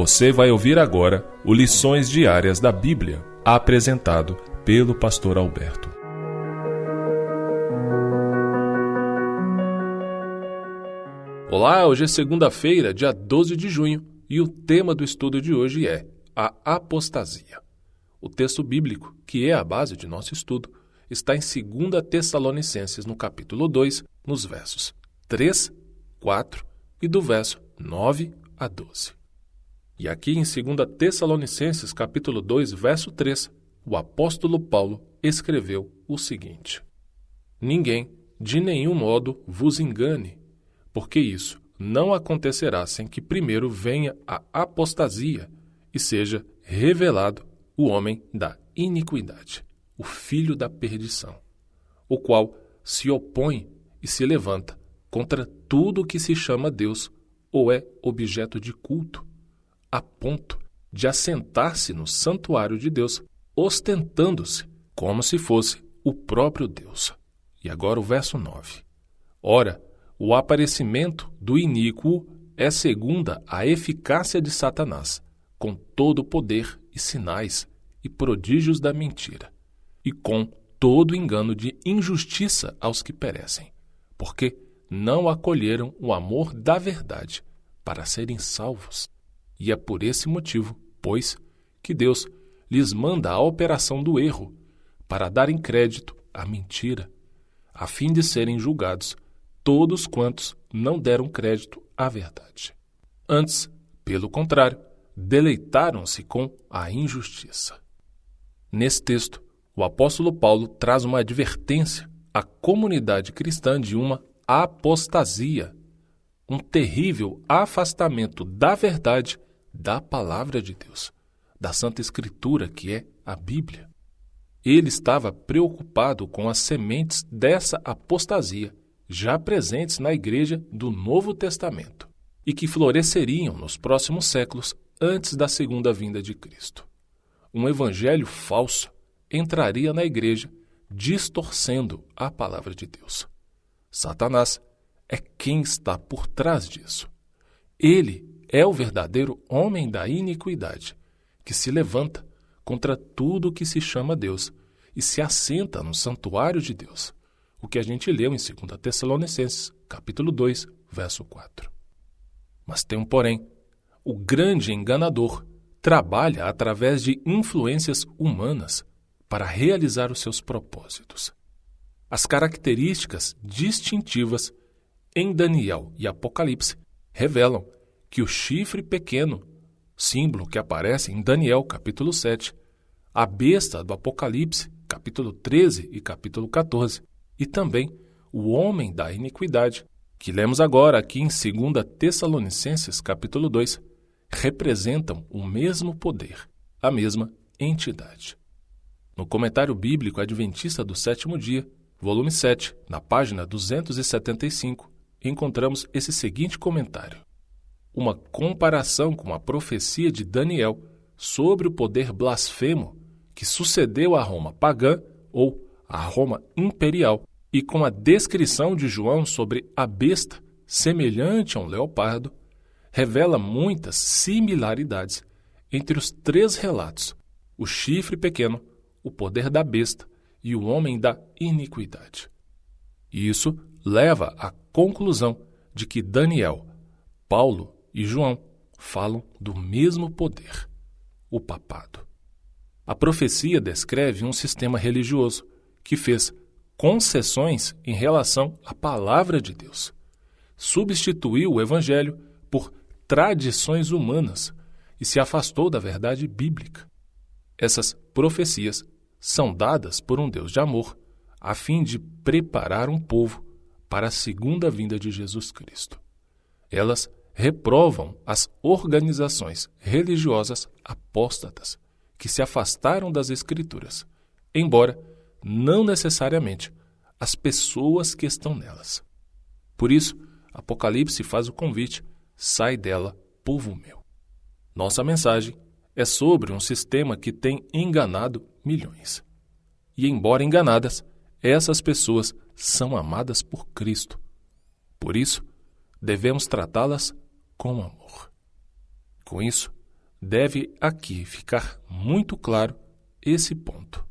Você vai ouvir agora o Lições Diárias da Bíblia, apresentado pelo Pastor Alberto. Olá, hoje é segunda-feira, dia 12 de junho, e o tema do estudo de hoje é a apostasia. O texto bíblico, que é a base de nosso estudo, está em 2 Tessalonicenses, no capítulo 2, nos versos 3, 4 e do verso 9 a 12. E aqui em 2 Tessalonicenses, capítulo 2, verso 3, o apóstolo Paulo escreveu o seguinte: Ninguém, de nenhum modo, vos engane, porque isso não acontecerá sem que primeiro venha a apostasia e seja revelado o homem da iniquidade, o filho da perdição, o qual se opõe e se levanta contra tudo o que se chama Deus ou é objeto de culto, a ponto de assentar-se no santuário de Deus, ostentando-se como se fosse o próprio Deus. E agora o verso 9. Ora, o aparecimento do iníquo é segunda a eficácia de Satanás, com todo o poder e sinais e prodígios da mentira, e com todo engano de injustiça aos que perecem, porque não acolheram o amor da verdade para serem salvos. E é por esse motivo, pois, que Deus lhes manda a operação do erro, para darem crédito à mentira, a fim de serem julgados todos quantos não deram crédito à verdade. Antes, pelo contrário, deleitaram-se com a injustiça. Nesse texto, o apóstolo Paulo traz uma advertência à comunidade cristã de uma apostasia, um terrível afastamento da verdade da palavra de Deus, da Santa Escritura, que é a Bíblia. Ele estava preocupado com as sementes dessa apostasia, já presentes na igreja do Novo Testamento, e que floresceriam nos próximos séculos antes da segunda vinda de Cristo. Um evangelho falso entraria na igreja, distorcendo a palavra de Deus. Satanás é quem está por trás disso. Ele é o verdadeiro homem da iniquidade, que se levanta contra tudo o que se chama Deus e se assenta no santuário de Deus, o que a gente leu em 2 Tessalonicenses, capítulo 2, verso 4. Mas tem um porém: o grande enganador trabalha através de influências humanas para realizar os seus propósitos. As características distintivas em Daniel e Apocalipse revelam que o chifre pequeno, símbolo que aparece em Daniel, capítulo 7, a besta do Apocalipse, capítulo 13 e capítulo 14, e também o homem da iniquidade, que lemos agora aqui em 2 Tessalonicenses, capítulo 2, representam o mesmo poder, a mesma entidade. No Comentário Bíblico Adventista do Sétimo Dia, volume 7, na página 275, encontramos esse seguinte comentário: uma comparação com a profecia de Daniel sobre o poder blasfemo que sucedeu à Roma pagã ou à Roma imperial, e com a descrição de João sobre a besta semelhante a um leopardo, revela muitas similaridades entre os três relatos: o chifre pequeno, o poder da besta e o homem da iniquidade. E isso leva à conclusão de que Daniel, Paulo e João falam do mesmo poder, o papado. A profecia descreve um sistema religioso que fez concessões em relação à palavra de Deus, substituiu o evangelho por tradições humanas e se afastou da verdade bíblica. Essas profecias são dadas por um Deus de amor, a fim de preparar um povo para a segunda vinda de Jesus Cristo. Elas reprovam as organizações religiosas apóstatas que se afastaram das Escrituras, embora não necessariamente as pessoas que estão nelas. Por isso, Apocalipse faz o convite: sai dela, povo meu. Nossa mensagem é sobre um sistema que tem enganado milhões. E, embora enganadas, essas pessoas são amadas por Cristo. Por isso, devemos tratá-las com amor. Com isso, deve aqui ficar muito claro esse ponto.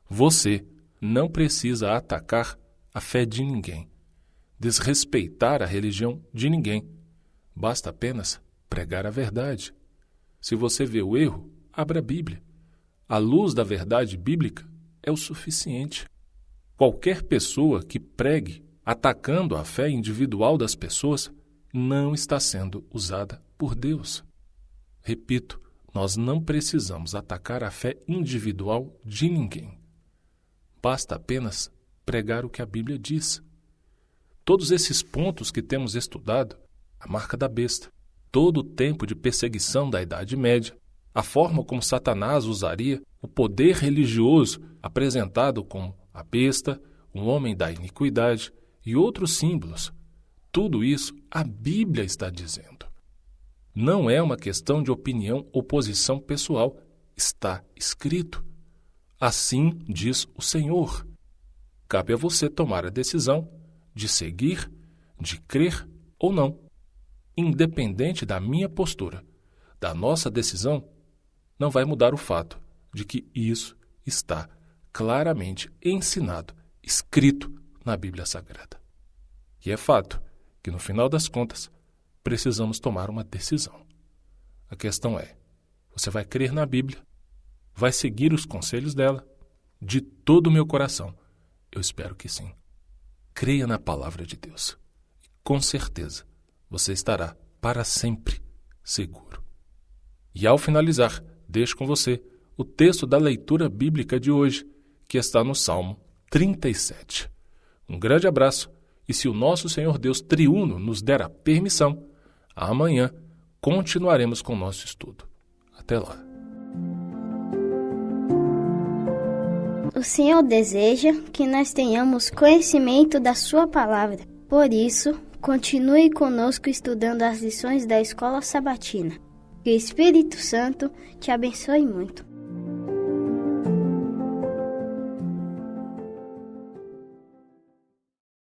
Você não precisa atacar a fé de ninguém, desrespeitar a religião de ninguém. Basta apenas pregar a verdade. Se você vê o erro, abra a Bíblia. A luz da verdade bíblica é o suficiente. Qualquer pessoa que pregue atacando a fé individual das pessoas não está sendo usada por Deus. Repito, nós não precisamos atacar a fé individual de ninguém. Basta apenas pregar o que a Bíblia diz. Todos esses pontos que temos estudado, a marca da besta, todo o tempo de perseguição da Idade Média, a forma como Satanás usaria o poder religioso apresentado como a besta, o homem da iniquidade e outros símbolos, tudo isso a Bíblia está dizendo. Não é uma questão de opinião ou posição pessoal, está escrito. Assim diz o Senhor. Cabe a você tomar a decisão de seguir, de crer ou não. Independente da minha postura, da nossa decisão, não vai mudar o fato de que isso está claramente ensinado, escrito na Bíblia Sagrada. E é fato que, no final das contas, precisamos tomar uma decisão. A questão é, você vai crer na Bíblia? Vai seguir os conselhos dela? De todo o meu coração, eu espero que sim. Creia na palavra de Deus. E, com certeza, você estará para sempre seguro. E ao finalizar, deixo com você o texto da leitura bíblica de hoje, que está no Salmo 37. Um grande abraço e, se o nosso Senhor Deus triuno nos der a permissão, amanhã continuaremos com o nosso estudo. Até lá. O Senhor deseja que nós tenhamos conhecimento da sua palavra. Por isso, continue conosco estudando as lições da Escola Sabatina. Que o Espírito Santo te abençoe muito.